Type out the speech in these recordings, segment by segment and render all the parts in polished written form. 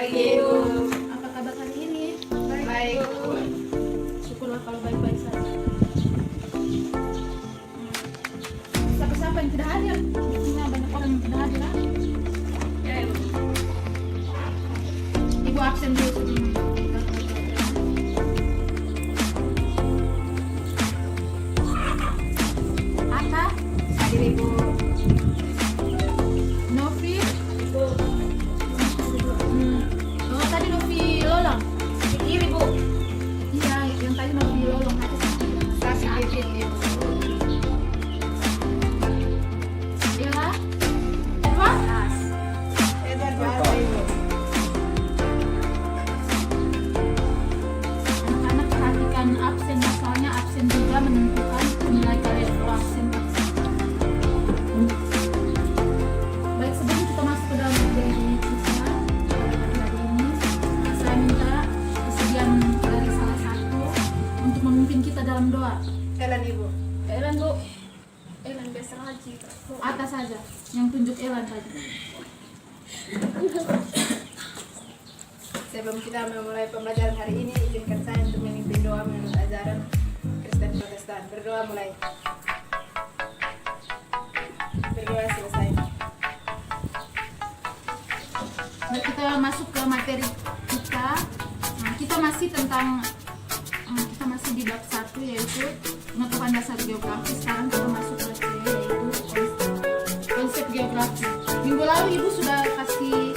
Pagi, Bu. Apa kabar hari ini? Baik, Bu. Syukurlah kalau baik-baik saja. Siapa-siapa yang tidak hadir? Biasanya banyak orang yang tidak hadir. Ah. Ya, Ibu. Ibu absen dulu sebelum Atta, Hadir, Ibu. Novi, Ibu. oh tadi Novi Lolong. Di kiri, Bu. Iya, yang tadi Novi Lolong ada Kasih izin, Ibu. Ella, Eva, Nas. Edward Barba, Ibu. anak-anak perhatikan absennya soalnya absen juga menentukan nilai kalian absen. Baik, sebelum kita masuk ke dalam materi kita pada pagi hari ini, saya minta kesediaan dari salah satu untuk memimpin kita dalam doa. Jalan, Ibu. Elan Bu, Elan biasa haji. atas saja yang tunjuk Elan tadi. Sebelum kita memulai pembelajaran hari ini, izinkan saya untuk memimpin doa menurut ajaran Kristen Protestan. Berdoa mulai. Berdoa selesai. Mari kita masuk ke materi kita. Nah, kita masih kita masih di bab 1 yaitu pengetahuan dasar geografi. Sekarang kita masuk ke C yaitu konsep geografi. Minggu lalu Ibu sudah kasih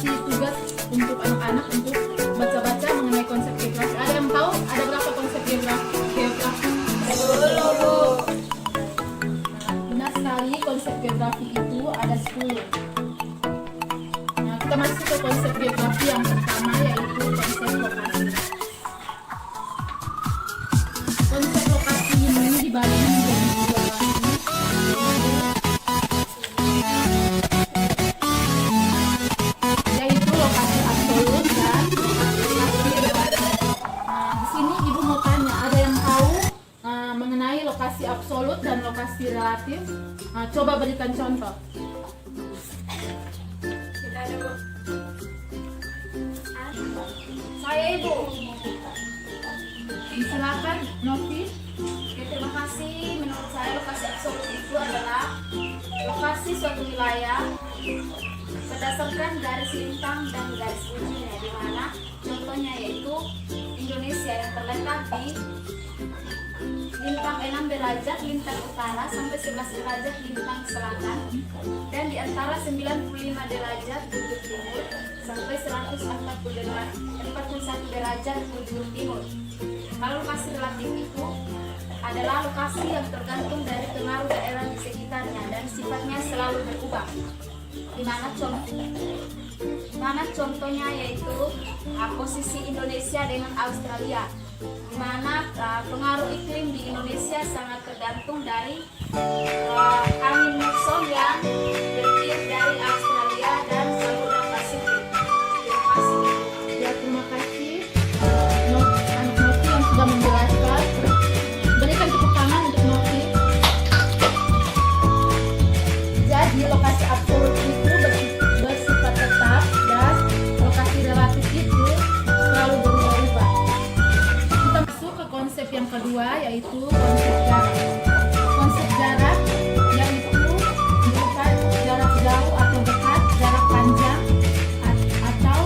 tugas untuk anak-anak untuk baca-baca mengenai konsep geografi. Ada yang tahu ada berapa konsep geografi? Dulu, Bu. Benar sekali, konsep geografi itu ada 10. Nah, kita masuk ke konsep geografi yang pertama yaitu konsep lokasi. Konsep lokasi ini dibagi menjadi dua lagi, yaitu lokasi absolut dan lokasi relatif. Nah, di sini Ibu mau tanya, ada yang tahu mengenai lokasi absolut dan lokasi relatif? Nah, coba berikan contoh. Tidak ada, Bu. Saya, Ibu. Silakan Novi. Oke, terima kasih. Menurut saya lokasi absolut itu adalah lokasi suatu wilayah berdasarkan garis lintang dan garis ujungnya, di mana contohnya yaitu Indonesia yang terletak di lintang 6 derajat lintang utara sampai 11 derajat lintang selatan, dan di antara 95 derajat bujur timur sampai 141 derajat bujur timur. Kalau lokasi relatif itu adalah lokasi yang tergantung dari pengaruh daerah di sekitarnya dan sifatnya selalu berubah. Di mana contohnya yaitu posisi Indonesia dengan Australia, di mana pengaruh iklim di Indonesia sangat tergantung dari angin muson yang bertiup dari Australia dan Samudra Pasifik. Terima kasih. Ya, terima kasih anak Novi yang sudah menjelaskan. Berikan tepuk tangan untuk Novi. Jadi lokasi absolut itu bersifat tetap dan lokasi relatif itu selalu berubah-ubah. Kita masuk ke konsep yang kedua yaitu konsep jarak. Konsep jarak yaitu bukan jarak jauh atau dekat, jarak panjang atau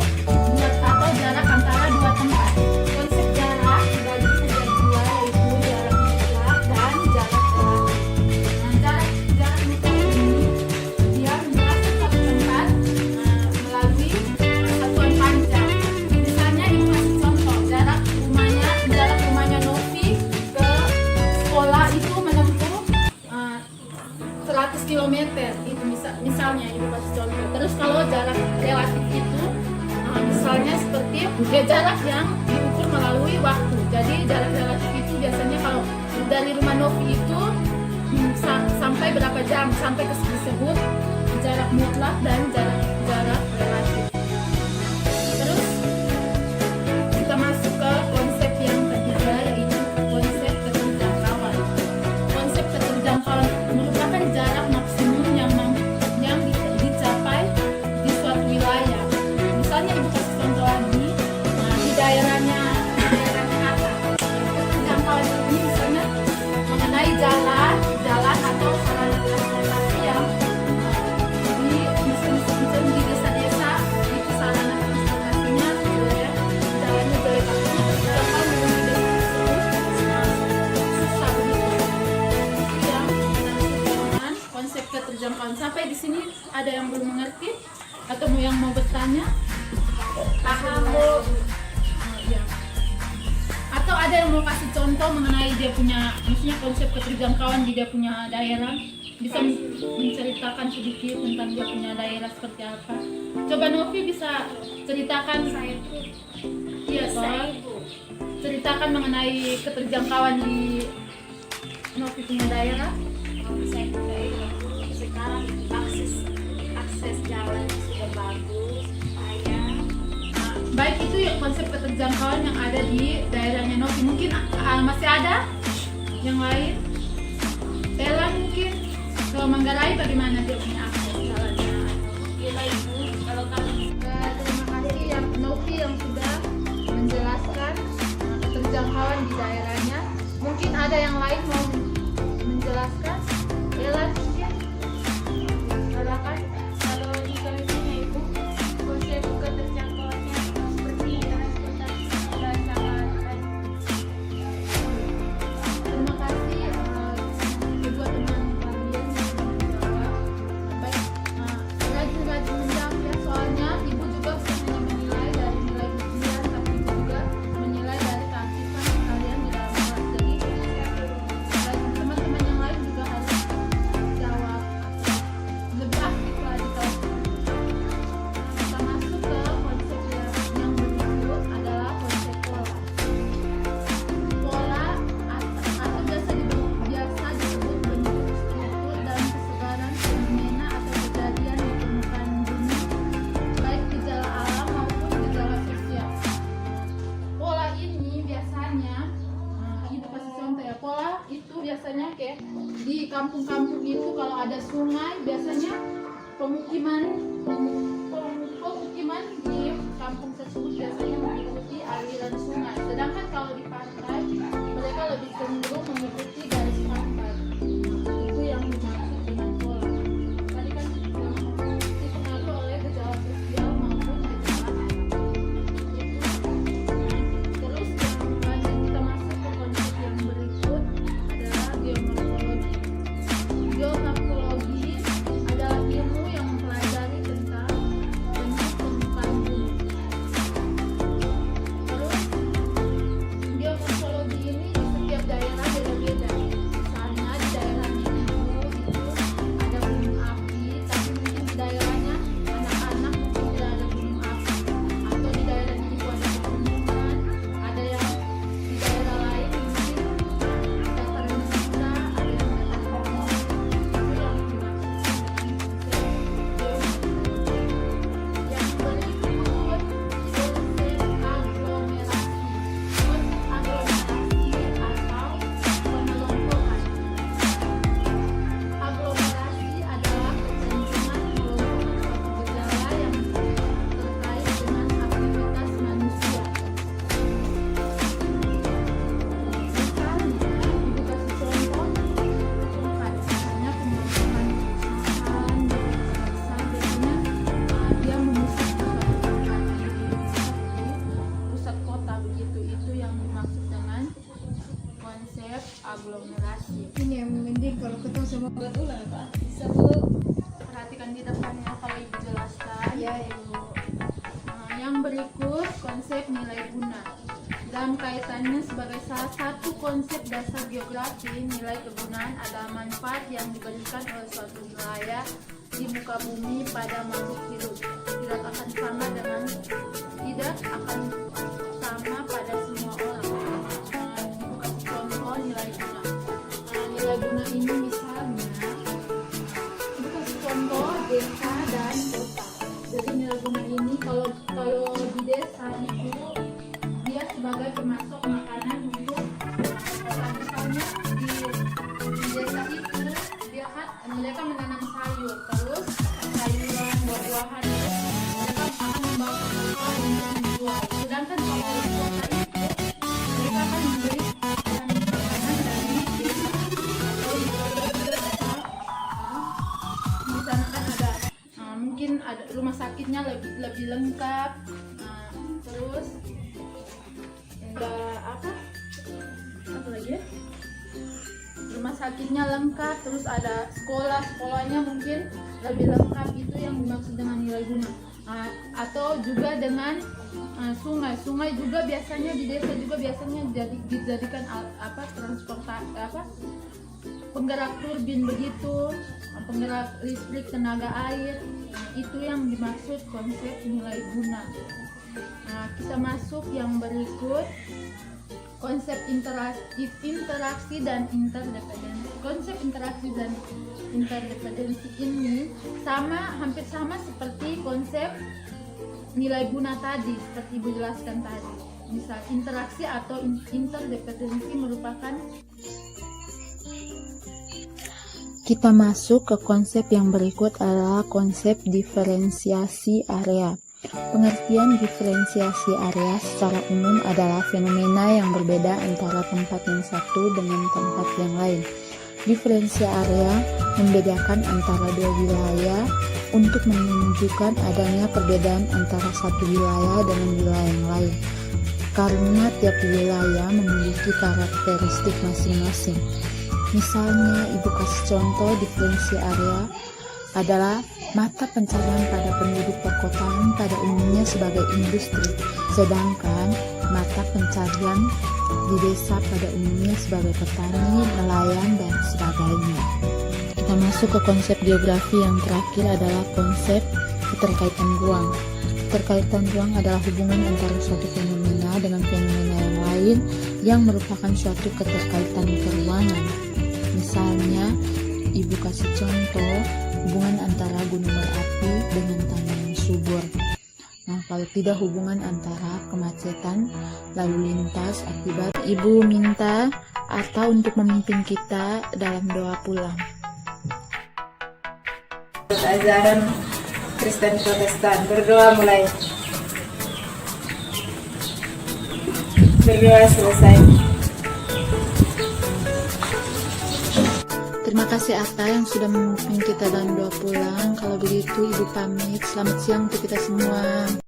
jarak antara dua tempat. Konsep jarak dibagi menjadi dua yaitu jarak mutlak dan jarak relatif. Nah, jarak mutlak ini dia menjelaskan satu tempat melalui satuan panjang. Misalnya Ibu kasih contoh jarak rumahnya Novi ke sekolah itu menempuh 100 km. Itu misalnya Ibu kasih contoh. Terus kalau jarak relatif itu misalnya seperti jarak yang diukur melalui waktu. Jadi jarak relatif itu biasanya kalau dari rumah Novi itu sampai berapa jam, sampai ke disebut jarak mutlak dan jarak relatif. Terus kita masuk ke konsep yang ketiga yaitu konsep keterjangkauan. Konsep keterjangkauan merupakan jarak maksimum yang dicapai di suatu wilayah. ada yang belum mengerti atau yang mau bertanya? Paham Bu. Ya. Atau ada yang mau kasih contoh mengenai dia punya, maksudnya konsep keterjangkauan di dia punya daerah, bisa menceritakan sedikit tentang dia punya daerah seperti apa? Coba Novi bisa ceritakan. Saya tuh Iya, saya Sob. Ibu. Ceritakan mengenai keterjangkauan di Novi punya daerah. Kalau saya tuh daerah sekarang akses jalan sudah bagus. Saya Nah, baik itu ya konsep keterjangkauan yang ada di daerahnya Novi. Mungkin masih ada yang lain. Ella mungkin ke Manggarai bagaimana dia punya akses jalannya? gila Ibu kalau kami Terima kasih yang Novi yang sudah menjelaskan keterjangkauan di daerahnya. Mungkin ada yang lain mau menjelaskan? Ella mungkin? Silakan. kalau di kami punya Ibu konsep keterjangkauannya seperti transportasi sudah sangat baik. Terima kasih kedua teman kalian yang menjawab. Baik, rajin-rajin menjawab ya, soalnya ibu juga bukan hanya menilai dari nilai ujian, tapi juga menilai dari keaktifan kalian di dalam kelas. Jadi teman-teman yang lain juga harus jawab lebih aktif lagi kalau kita masuk ke konsep yang berikut adalah konsep pola. Pola atau biasa disebut bentuk struktur dan kesebaran fenomena atau kejadian di permukaan bumi, baik gejala alam maupun gejala sosial. Pola ini biasanya, ibu kasih contoh ya, pola itu biasanya kayak di kampung-kampung itu kalau ada sungai biasanya pemukiman di kampung tersebut biasanya mengikuti aliran sungai. Sedangkan kalau di pantai mereka lebih cenderung mengikuti garis pantai. Itu yang dimaksud dengan pola. Tadi kan dipengaruhi oleh gejala sosial maupun gejala alam. Terus lanjut kita masuk ke konsep yang berikut adalah geomorfologi. Geomorfologi adalah ilmu yang mempelajari tentang bentuk permukaan bumi. Terus geomorfologi ini di setiap daerah beda-beda. Misalnya di daerahnya ibu itu ada gunung api, tapi mungkin di daerahnya anak-anak mungkin tidak ada gunung api. Atau di daerahnya ibu ada pegunungan, ada yang di daerah lain mungkin dataran rendah, ada yang dataran tinggi. Itu yang dimaksudkan dengan konsep geomorfologi. Yang berikut konsep aglomerasi. Konsep aglomerasi atau pengelompokan. Aglomerasi adalah kecenderungan mengelompokkan suatu gejala yang terkait dengan aktivitas manusia. Misalnya, ibu kasih contoh, misalnya pengelompokan perusahaan, biasanya dia memusat ke suatu tempat seperti pusat kota begitu. Itu yang dimaksud dengan konsep aglomerasi. Ini yang mending kalau ketemu sama betulan Pak bisa Bu. Perhatikan di depannya kalau ibu jelaskan. ya ibu. Yang berikut konsep nilai guna. Dalam kaitannya sebagai salah satu konsep dasar geografi, nilai kegunaan adalah manfaat yang diberikan oleh suatu wilayah di muka bumi pada makhluk hidup. Tidak akan sama pada semua orang. Ibu kasih contoh nilai guna. Nilai guna ini misalnya, ibu kasih contoh desa dan kota. Jadi nilai guna ini kalau di desa itu dia sebagai pemasok makanan untuk misalnya di desa itu dia kan mereka menanam sayur, terus sayuran buah-buahan itu mereka akan membawa ke kota untuk dijual. Sedangkan kalau di kota itu mereka akan membeli makanan dari desa atau di sana kan ada mungkin ada rumah sakitnya lebih lengkap. Terus apa lagi ya, rumah sakitnya lengkap, terus ada sekolahnya mungkin lebih lengkap, itu yang dimaksud dengan nilai guna. Atau juga dengan sungai juga biasanya di desa juga biasanya dijadikan penggerak turbin begitu, penggerak listrik tenaga air. Itu yang dimaksud konsep nilai guna. Kita masuk yang berikut, konsep interaksi dan interdependensi. Konsep interaksi dan interdependensi ini hampir sama seperti konsep nilai guna tadi, seperti Ibu jelaskan tadi. Misal interaksi atau interdependensi merupakan. Kita masuk ke konsep yang berikut adalah konsep diferensiasi area. Pengertian diferensiasi area secara umum adalah fenomena yang berbeda antara tempat yang satu dengan tempat yang lain. Diferensiasi area membedakan antara dua wilayah untuk menunjukkan adanya perbedaan antara satu wilayah dengan wilayah yang lain, karena tiap wilayah memiliki karakteristik masing-masing. Misalnya, Ibu kasih contoh diferensiasi area adalah mata pencarian pada penduduk perkotaan pada umumnya sebagai industri, sedangkan mata pencarian di desa pada umumnya sebagai petani, nelayan, dan sebagainya. Kita masuk ke konsep geografi yang terakhir adalah konsep keterkaitan ruang. Keterkaitan ruang adalah hubungan antara suatu fenomena dengan fenomena yang lain yang merupakan suatu keterkaitan keruangan. Misalnya, Ibu kasih contoh hubungan antara gunung berapi dengan tanah yang subur. Nah, kalau tidak hubungan antara kemacetan lalu lintas akibat. Ibu minta Atta untuk memimpin kita dalam doa pulang. Ajaran Kristen Protestan. Berdoa mulai. Berdoa selesai. Terima kasih Atta yang sudah memimpin kita dalam doa pulang. Kalau begitu Ibu pamit. Selamat siang untuk kita semua.